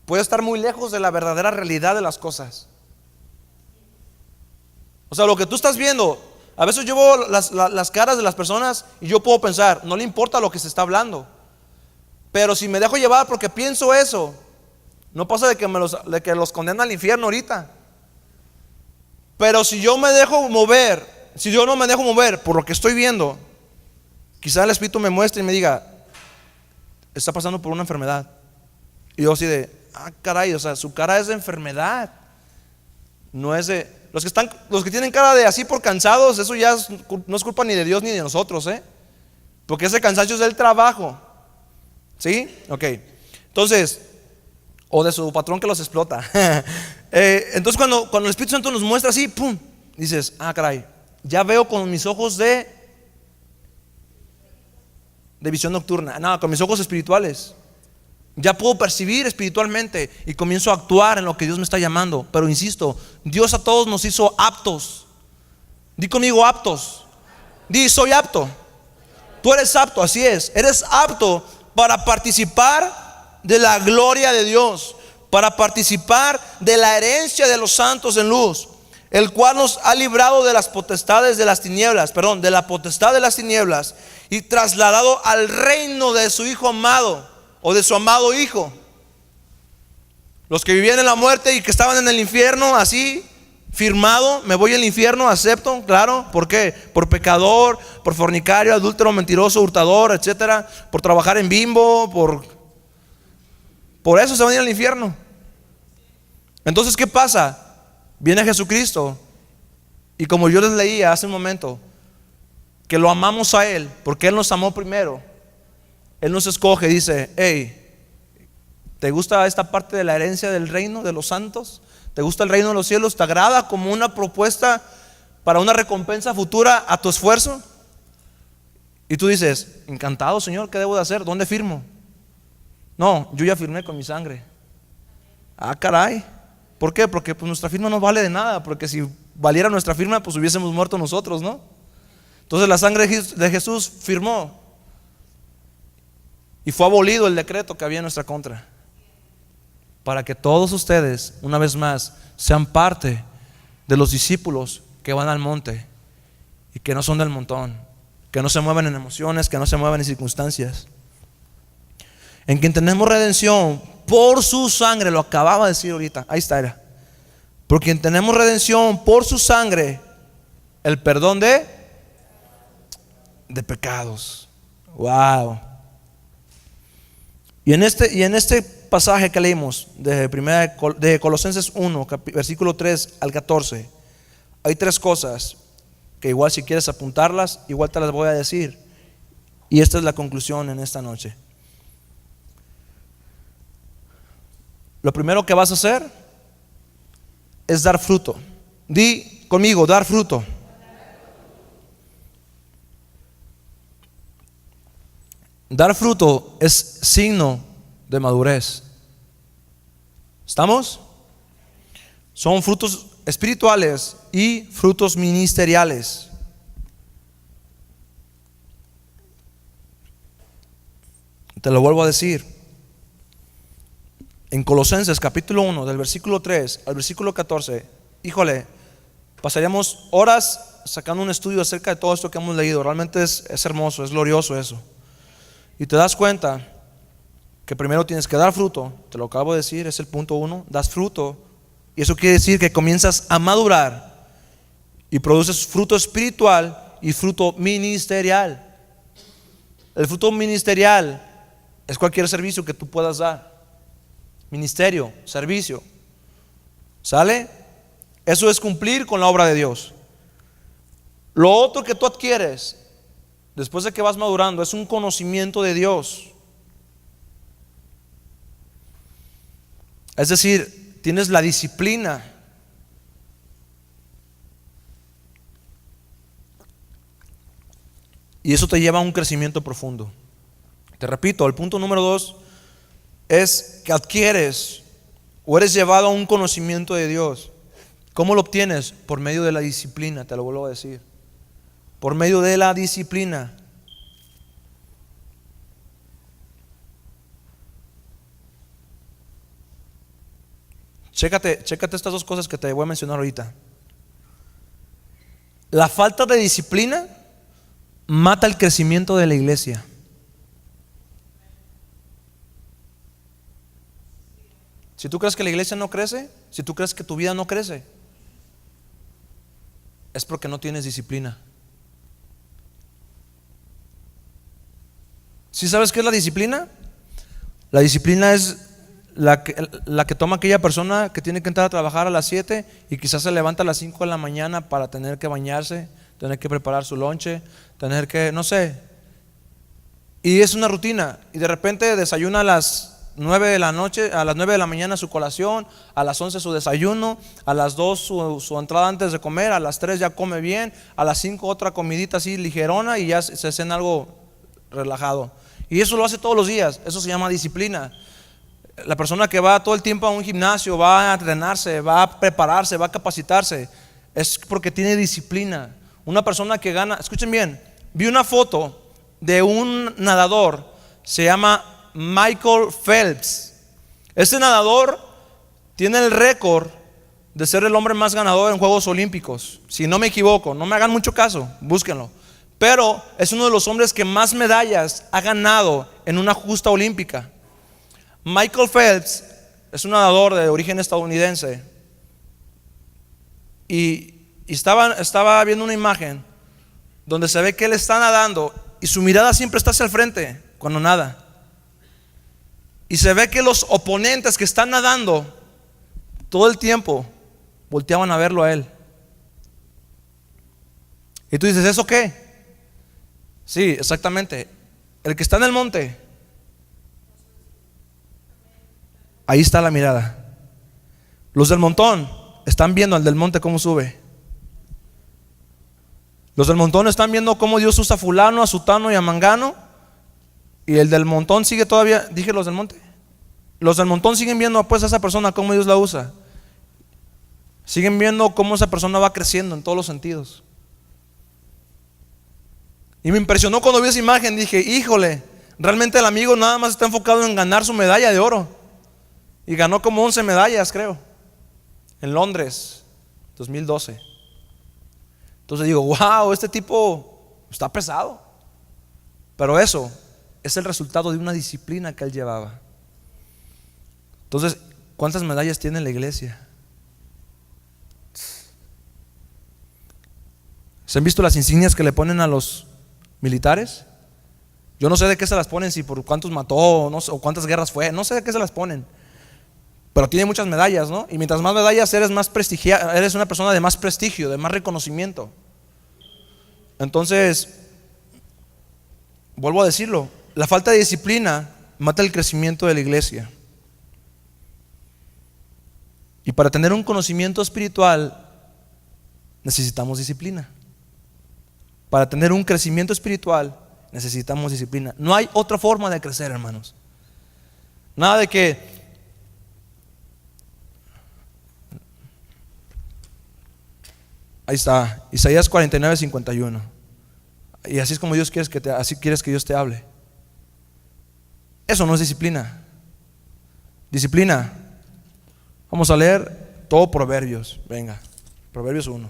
Puede estar muy lejos de la verdadera realidad de las cosas. O sea, lo que tú estás viendo, a veces yo veo las caras de las personas y yo puedo pensar, no le importa lo que se está hablando. Pero si me dejo llevar porque pienso eso, no pasa de que los condena al infierno ahorita. Pero si yo me dejo mover, si yo no me dejo mover por lo que estoy viendo, quizá el Espíritu me muestre y me diga, está pasando por una enfermedad. Y yo así de, caray, o sea, su cara es de enfermedad. No es de... Los que tienen cara de así por cansados, eso ya no es culpa ni de Dios ni de nosotros, porque ese cansancio es del trabajo. ¿Sí? Ok. Entonces, o de su patrón que los explota. Entonces cuando el Espíritu Santo nos muestra así, pum, dices, caray, ya veo con mis ojos de visión nocturna. No, con mis ojos espirituales. Ya puedo percibir espiritualmente y comienzo a actuar en lo que Dios me está llamando. Pero insisto, Dios a todos nos hizo aptos. Di conmigo aptos. Di, soy apto. Tú eres apto, así es. Eres apto para participar de la gloria de Dios, para participar de la herencia de los santos en luz, el cual nos ha librado de las potestades de las tinieblas, de la potestad de las tinieblas, y trasladado al reino de su Hijo amado, o de su amado Hijo. Los que vivían en la muerte y que estaban en el infierno, así firmado, me voy al infierno, acepto, claro. ¿Por qué? Por pecador, por fornicario, adúltero, mentiroso, hurtador, etcétera, por trabajar en Bimbo, por eso se van a ir al infierno. Entonces, ¿qué pasa? Viene Jesucristo, y como yo les leía hace un momento, que lo amamos a Él, porque Él nos amó primero. Él nos escoge, dice: hey, ¿te gusta esta parte de la herencia del reino de los santos? ¿Te gusta el reino de los cielos? ¿Te agrada como una propuesta para una recompensa futura a tu esfuerzo? Y tú dices: encantado, Señor, ¿qué debo de hacer? ¿Dónde firmo? No, yo ya firmé con mi sangre. Ah, caray. ¿Por qué? Porque pues nuestra firma no vale de nada, porque si valiera nuestra firma, pues hubiésemos muerto nosotros, ¿no? Entonces la sangre de Jesús firmó, y fue abolido el decreto que había en nuestra contra, para que todos ustedes, una vez más, sean parte de los discípulos que van al monte y que no son del montón, que no se mueven en emociones, que no se mueven en circunstancias, en quien tenemos redención por su sangre. Lo acababa de decir ahorita, ahí está, era. Por quien tenemos redención por su sangre, el perdón de pecados. Wow. Y en este pasaje que leímos de Colosenses 1, versículo 3 al 14, hay tres cosas que igual, si quieres apuntarlas, igual te las voy a decir. Y esta es la conclusión en esta noche. Lo primero que vas a hacer es dar fruto. Di conmigo: dar fruto. Dar fruto es signo de madurez. ¿Estamos? Son frutos espirituales y frutos ministeriales. Te lo vuelvo a decir. En Colosenses capítulo 1, del versículo 3 al versículo 14, híjole, pasaríamos horas sacando un estudio acerca de todo esto que hemos leído. Realmente es hermoso, es glorioso eso. Y te das cuenta que primero tienes que dar fruto. Te lo acabo de decir, es el punto 1. Das fruto, y eso quiere decir que comienzas a madurar y produces fruto espiritual y fruto ministerial. El fruto ministerial es cualquier servicio que tú puedas dar. Ministerio, servicio. ¿Sale? Eso es cumplir con la obra de Dios. Lo otro que tú adquieres después de que vas madurando es un conocimiento de Dios. Es decir, tienes la disciplina. Y eso te lleva a un crecimiento profundo. Te repito, el punto número 2 es que adquieres o eres llevado a un conocimiento de Dios. ¿Cómo lo obtienes? Por medio de la disciplina, te lo vuelvo a decir. Por medio de la disciplina. Chécate estas dos cosas que te voy a mencionar ahorita. La falta de disciplina mata el crecimiento de la iglesia. Si tú crees que la iglesia no crece, si tú crees que tu vida no crece, es porque no tienes disciplina. ¿Sí sabes qué es la disciplina? La disciplina es la que toma aquella persona que tiene que entrar a trabajar a las 7 y quizás se levanta a las 5 de la mañana para tener que bañarse, tener que preparar su lonche, tener que, no sé. Y es una rutina, y de repente desayuna a las 9 de la noche, a las 9 de la mañana su colación, a las 11 su desayuno, a las 2 su entrada antes de comer, a las 3 ya come bien, a las 5 otra comidita así ligerona y ya se cena algo relajado. Y eso lo hace todos los días. Eso se llama disciplina. La persona que va todo el tiempo a un gimnasio, va a entrenarse, va a prepararse, va a capacitarse, es porque tiene disciplina. Una persona que gana, escuchen bien, vi una foto de un nadador, se llama Michael Phelps. Este nadador tiene el récord de ser el hombre más ganador en Juegos Olímpicos. Si no me equivoco, no me hagan mucho caso, búsquenlo. Pero es uno de los hombres que más medallas ha ganado en una justa olímpica. Michael Phelps es un nadador de origen estadounidense. Y estaba viendo una imagen donde se ve que él está nadando y su mirada siempre está hacia el frente cuando nada. Y se ve que los oponentes que están nadando todo el tiempo volteaban a verlo a él. Y tú dices, ¿eso qué? Sí, exactamente. El que está en el monte, ahí está la mirada. Los del montón están viendo al del monte cómo sube. Los del montón están viendo cómo Dios usa a fulano, a sutano y a mangano. Y el del montón sigue todavía. Dije los del monte. Los del montón siguen viendo pues a esa persona cómo Dios la usa. Siguen viendo cómo esa persona va creciendo en todos los sentidos. Y me impresionó cuando vi esa imagen. Dije, híjole, realmente el amigo nada más está enfocado en ganar su medalla de oro. Y ganó como 11 medallas, creo, en Londres, 2012. Entonces digo, wow, este tipo está pesado. Pero eso es el resultado de una disciplina que él llevaba. Entonces, ¿cuántas medallas tiene la iglesia? ¿Se han visto las insignias que le ponen a los militares? Yo no sé de qué se las ponen, si por cuántos mató, no sé, o cuántas guerras fue, no sé de qué se las ponen. Pero tiene muchas medallas, ¿no? Y mientras más medallas eres más prestigiado, eres una persona de más prestigio, de más reconocimiento. Entonces, vuelvo a decirlo, la falta de disciplina mata el crecimiento de la iglesia. Y para tener un conocimiento espiritual necesitamos disciplina. Para tener un crecimiento espiritual necesitamos disciplina. No hay otra forma de crecer, hermanos. Nada de que ahí está, Isaías 49:51. Y así es como Dios quiere así quieres que Dios te hable. Eso no es disciplina. Disciplina. Vamos a leer todo Proverbios. Venga, Proverbios 1.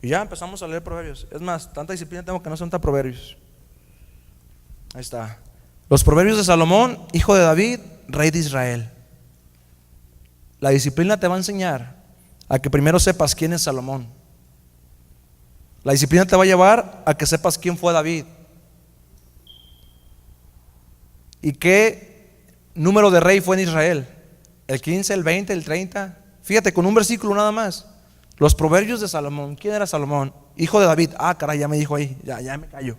Y ya empezamos a leer Proverbios. Es más, tanta disciplina tengo que no son tan Proverbios. Ahí está. Los Proverbios de Salomón, hijo de David, rey de Israel. La disciplina te va a enseñar a que primero sepas quién es Salomón. La disciplina te va a llevar a que sepas quién fue David y qué número de rey fue en Israel. El 15, el 20, el 30. Fíjate, con un versículo nada más. Los Proverbios de Salomón. ¿Quién era Salomón? Hijo de David. Ah, caray, ya me dijo ahí, ya me callo.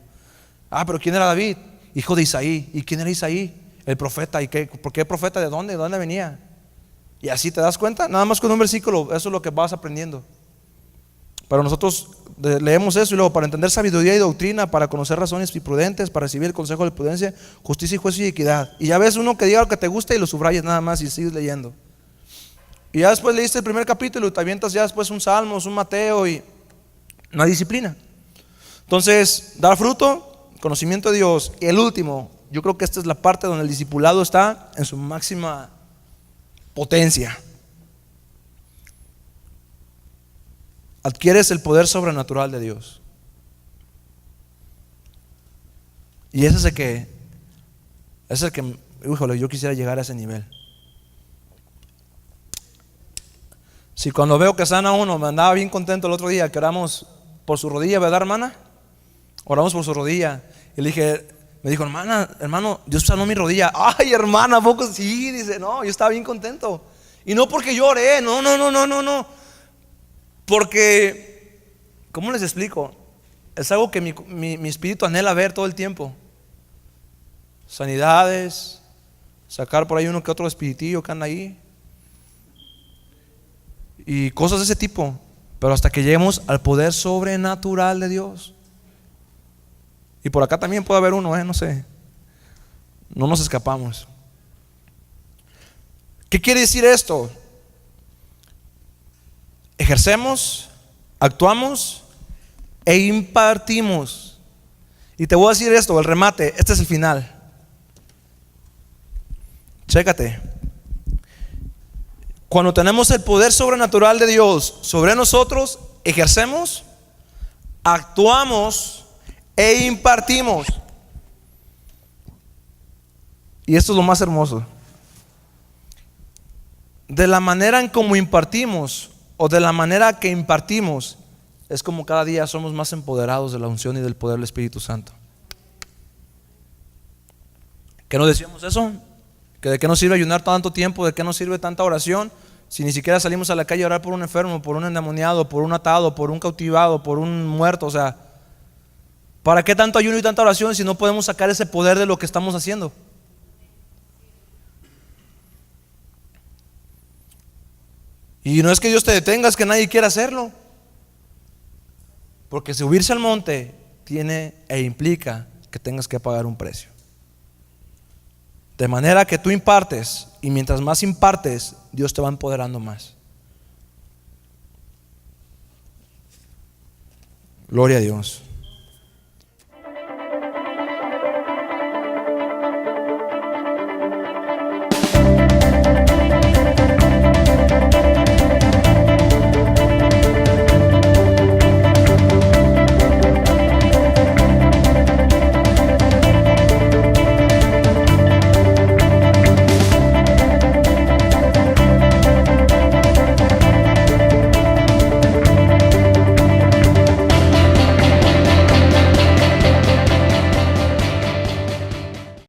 Ah, pero ¿quién era David? Hijo de Isaí. ¿Y quién era Isaí? El profeta. ¿Y qué? ¿Por qué profeta? ¿De dónde? ¿De dónde venía? Y así te das cuenta, nada más con un versículo. Eso es lo que vas aprendiendo. Pero nosotros leemos eso y luego para entender sabiduría y doctrina, para conocer razones prudentes, para recibir el consejo de prudencia, justicia y juicio y equidad. Y ya ves uno que diga lo que te gusta y lo subrayas nada más y sigues leyendo. Y ya después leíste el primer capítulo y te avientas ya después un Salmos, un Mateo y no hay disciplina. Entonces, dar fruto, conocimiento de Dios. Y el último, yo creo que esta es la parte donde el discipulado está en su máxima potencia. Adquieres el poder sobrenatural de Dios. Y ese es el que, híjole, yo quisiera llegar a ese nivel. Si cuando veo que sana uno, me andaba bien contento el otro día que oramos por su rodilla, ¿verdad, hermana? Oramos por su rodilla. Y le dije, me dijo, hermano, Dios sanó mi rodilla. Ay, hermana, ¿a poco sí? Dice, no, yo estaba bien contento. Y no porque yo oré, no. Porque, ¿cómo les explico? Es algo que mi espíritu anhela ver todo el tiempo. Sanidades, sacar por ahí uno que otro espiritillo que anda ahí. Y cosas de ese tipo. Pero hasta que lleguemos al poder sobrenatural de Dios. Y por acá también puede haber uno, no sé. No nos escapamos. ¿Qué quiere decir esto? Ejercemos, actuamos e impartimos. Y te voy a decir esto, el remate, este es el final. Chécate. Cuando tenemos el poder sobrenatural de Dios sobre nosotros, ejercemos, actuamos e impartimos. Y esto es lo más hermoso. De la manera en cómo impartimos o de la manera que impartimos es como cada día somos más empoderados de la unción y del poder del Espíritu Santo. ¿Qué nos decíamos eso? ¿Que de qué nos sirve ayunar tanto tiempo? ¿De qué nos sirve tanta oración? Si ni siquiera salimos a la calle a orar por un enfermo, por un endemoniado, por un atado, por un cautivado, por un muerto. O sea, ¿para qué tanto ayuno y tanta oración si no podemos sacar ese poder de lo que estamos haciendo? Y no es que Dios te detenga, es que nadie quiere hacerlo. Porque subirse al monte tiene e implica que tengas que pagar un precio. De manera que tú impartes, y mientras más impartes, Dios te va empoderando más. Gloria a Dios.